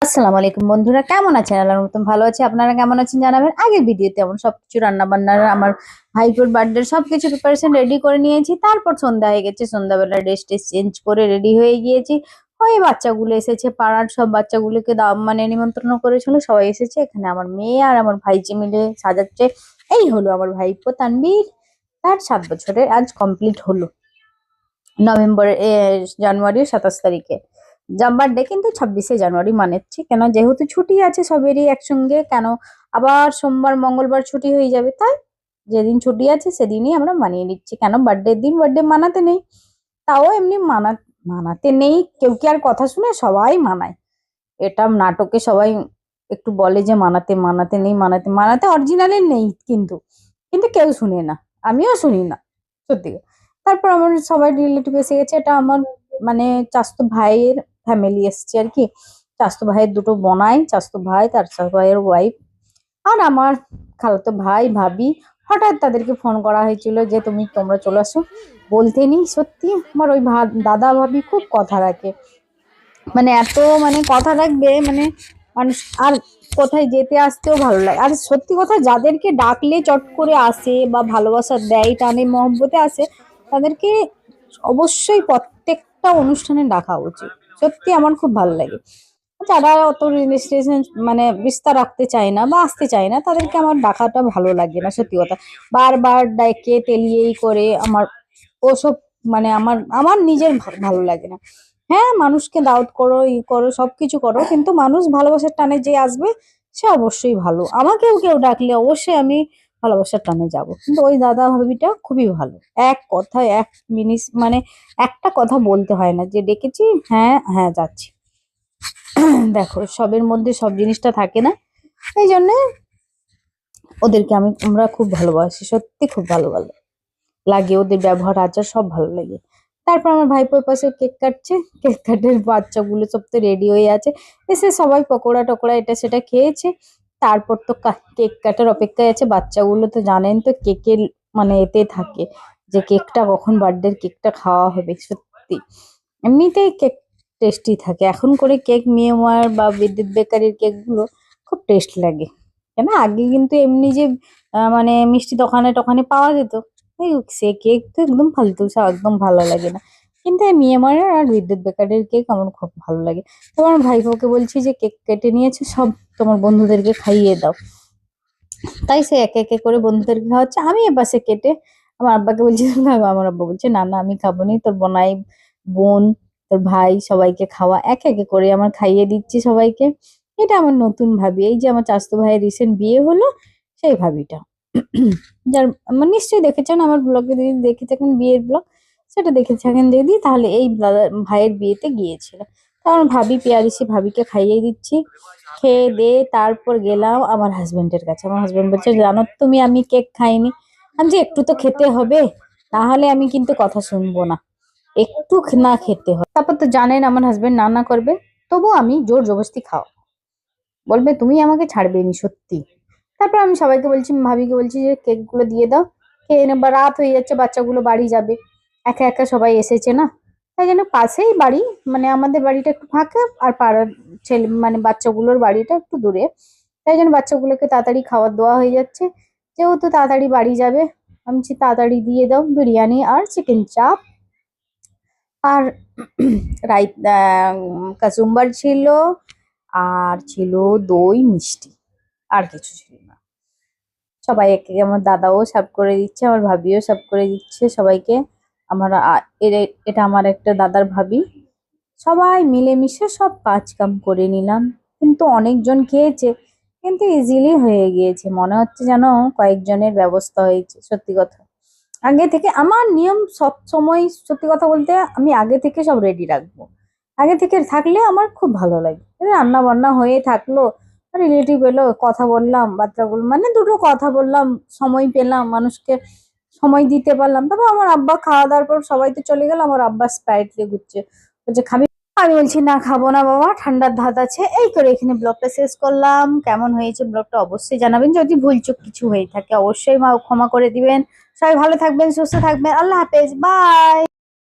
আসসালামু আলাইকুম বন্ধুরা, কেমন আছেন? আল্লাহর মতন ভালো আছে। আপনারা কেমন আছেন জানাবেন। আগের ভিডিওতে এমন সবকিছু রান্না বান্নার আমার ভাইপোর বার্থডে সবকিছু প্রিপারেশন রেডি করে নিয়েছি। তারপর সন্ধ্যা হয়ে গেছে, সন্ধ্যাবেলা ড্রেস টেস চেঞ্জ করে রেডি হয়ে গিয়েছি। ওই বাচ্চাগুলো এসেছে, পাড়ার সব বাচ্চাগুলোকে মানে নিমন্ত্রণ করেছিল, সবাই এসেছে। এখানে আমার মেয়ে আর আমার ভাইজি মিলে সাজাচ্ছে। এই হলো আমার ভাইপো তানবীর, তার 7 বছরের আজ কমপ্লিট হলো জানুয়ারির 27 তারিখে। বার্থডে কিন্তু 26 জানুয়ারি মানেছি, কেন যেহেতু ছুটি আছে সবেরই একসঙ্গে, কেন আবার সোমবার মঙ্গলবার ছুটি হয়ে যাবে, তাই যেদিন ছুটি আছে সেদিনই আমরা মানিয়ে নিচ্ছি। কেন বার্থডের দিন বার্থডে মানাতে নেই, তাও এমনি মানাতে নেই, কেউ কি আর কথা শুনে? সবাই মানায়। এটা নাটকে সবাই একটু বলে যে মানাতে মানাতে নেই, মানাতে মানাতে অরিজিনালি নেই, কিন্তু কিন্তু কেউ শুনে না, আমিও শুনি না সত্যি। তারপর আমার সবাই রিলেটিভ এসে গেছে। এটা আমার মানে চাচাতো ভাইয়ের ফ্যামিলি এসছে আর কি। চাচাতো ভাইয়ের দুটো বোনাই, চাচাতো ভাই, তার চাচাতো ভাইয়ের ওয়াইফ, আর আমার খালাতো ভাই ভাবি। হঠাৎ তাদেরকে ফোন করা হয়েছিল যে তোমরা চলে আসো। বলতে নেই, সত্যি আমার ওই দাদা ভাবি খুব কথা রাখে, মানে এত মানে কথা রাখবে, মানে মানুষ আর কোথায় যেতে আসতেও ভালো লাগে। আর সত্যি কথা, যাদেরকে ডাকলে চট করে আসে বা ভালোবাসা দেয়, টানে মহব্বতে আসে, তাদেরকে অবশ্যই প্রত্যেকটা অনুষ্ঠানে ডাকা উচিত। সত্যি আমার খুব ভালো লাগে। যারা অত রিলেশন মানে বিস্তার রাখতে চায় না বা আসতে চায় না, তাদেরকে আমার ডাকাটা ভালো লাগে না সত্যি কথা। বারবার ডাকে তেলিয়েই করে আমার ওসব, মানে আমার আমার নিজের ভালো লাগে না। হ্যাঁ, মানুষকে দাওয়াত করো, ই করো, সবকিছু করো, কিন্তু মানুষ ভালোবাসার টানে যে আসবে সে অবশ্যই ভালো। আমাকেও কেউ ডাকলে অবশ্যই আমি ভালোবাসার টানে যাব। কিন্তু ওই দাদা ভাবিটা খুবই ভালো। এক কথায় 1 মিনিট মানে একটা কথা বলতে হয় না যে ডেকেছি, হ্যাঁ হ্যাঁ যাচ্ছি। দেখো, সবের মধ্যে সব জিনিসটা থাকে না, এই জন্য ওদেরকে আমরা খুব ভালোবাসি, সত্যি খুব ভালো ভালো লাগে ওদের ব্যবহার আচার সব ভালো লাগে। তারপর আমার ভাইপোর পাশে কেক কাটছে, কেক কাটের বাচ্চাগুলো সব তো রেডি হয়ে আছে, এসে সবাই পকোড়া টকোড়া এটা সেটা খেয়েছে। তারপর তো কেক কাটার অপেক্ষায় আছে। বাচ্চাগুলো তো জানেন তো কেকের মানে এতে থাকে যে কেকটা কখন, বার্থডের কেকটা খাওয়া হবে। সত্যি এমনিতেই কেক টেস্টি থাকে, এখন করে কেক মিয়ামার বা বিদ্যুৎ বেকারির কেক গুলো খুব টেস্ট লাগে। কেন আগে কিন্তু এমনি যে মানে মিষ্টি দোকানে টোকানে পাওয়া যেত, এই সে কেক তো একদম ফালতু, সব একদম ভালো লাগে না। কিন্তু এই মিয়ামারের আর বিদ্যুৎ বেকারির কেক আমার খুব ভালো লাগে। তোমার ভাইপোকে বলছি যে কেক কেটে নিয়েছে, সব তোমার বন্ধুদেরকে খাইয়ে দাও। তাই সে একে একে করে বন্ধুদেরকে খাওয়াচ্ছে, আমি এপাশে কেটে আমার আব্বাকে বলছি না, আমার আব্বা বলছে না না আমি খাবো নি, তোর বোনাই, বোন, তোর ভাই সবাইকে খাওয়া। একে একে করে আমার খাইয়ে দিচ্ছি সবাইকে। এটা আমার নতুন ভাবি, এই যে আমার চাচাতো ভাইয়ের রিসেন্ট বিয়ে হলো সেই ভাবিটা। যার মানে নিশ্চয়ই দেখেছেন আমার ব্লগে, যদি দেখে থাকেন বিয়ের ব্লগ, সেটা দেখে থাকেন যদি, তাহলে এই দাদা ভাইয়ের বিয়েতে গিয়েছিল। কারণ ভাবি পেয়ারিসি, ভাবিকে খাইয়ে দিচ্ছি। খেয়ে দিয়ে তারপর গেলাম আমার হাজবেন্ডের কাছে। আমার হাজবেন্ড বলছে, জানো তুমি আমি কেক খাইনি। আমি যে একটু তো খেতে হবে, তাহলে আমি কিন্তু কথা শুনবো না, একটু না খেতে হবে। তারপর তো জানেন আমার হাজবেন্ড না না করবে, তবু আমি জোর জবরদস্তি খাও, বলবে তুমি আমাকে ছাড়বে নি সত্যি। তারপর আমি সবাইকে বলছি, ভাবিকে বলছি যে কেক গুলো দিয়ে দাও, খেয়ে নেবা, রাত হয়ে যাচ্ছে, বাচ্চাগুলো বাড়ি যাবে, একা একা সবাই এসেছে না। তাই জন্য পাশেই বাড়ি, মানে আমাদের বাড়িটা একটু ফাঁকা, আর পাড়ার ছেলে মানে বাচ্চাগুলোর বাড়িটা একটু দূরে। তাই জন্য বাচ্চাগুলোকে তাড়াতাড়ি খাবার দেওয়া হয়ে যাচ্ছে, যেহেতু তাড়াতাড়ি বাড়ি যাবে। আমি বলছি তাড়াতাড়ি দিয়ে দাও বিরিয়ানি আর চিকেন চাপ আর কাচুম্বার ছিল, আর ছিল দই মিষ্টি, আর কিছু ছিল না। সবাই একে একে, আমার দাদাও সার্ভ করে দিচ্ছে, আমার ভাবিও সার্ভ করে দিচ্ছে সবাইকে। আমার এটা আমার একটা দাদার ভাবি। সবাই মিলেমিশে সব কাজ কাম করে নিলাম, কিন্তু অনেকজন খেয়েছে, কিন্তু ইজিলি হয়ে গিয়েছে, মনে হচ্ছে যেন কয়েকজনের ব্যবস্থা হয়েছে। সত্যি কথা, আগে থেকে আমার নিয়ম সব সময়, সত্যি কথা বলতে আমি আগে থেকে সব রেডি রাখবো। আগে থেকে থাকলে আমার খুব ভালো লাগে। রান্না বান্না হয়ে থাকলো, রিলেটিভ এলো, কথা বললাম, বাচ্চাগুলো মানে দুটো কথা বললাম, সময় পেলাম, মানুষকে সময় দিতে পারলাম। তারপর আমার আব্বা খাওয়া দাওয়ার পর সবাই তো চলে গেল, আমার আব্বা স্প্রাইট নিয়ে ঘুরছে, বলছে খাবি? আমি বলছি না খাবো না বাবা, ঠান্ডার ধাত আছে। এই করে এখানে ব্লগটা শেষ করলাম। কেমন হয়েছে ব্লগটা অবশ্যই জানাবেন, যদি ভুলচুক কিছু হয়ে থাকে অবশ্যই ক্ষমা করে দিবেন। সবাই ভালো থাকবেন, সুস্থ থাকবেন, আল্লাহ হাফেজ, বাই।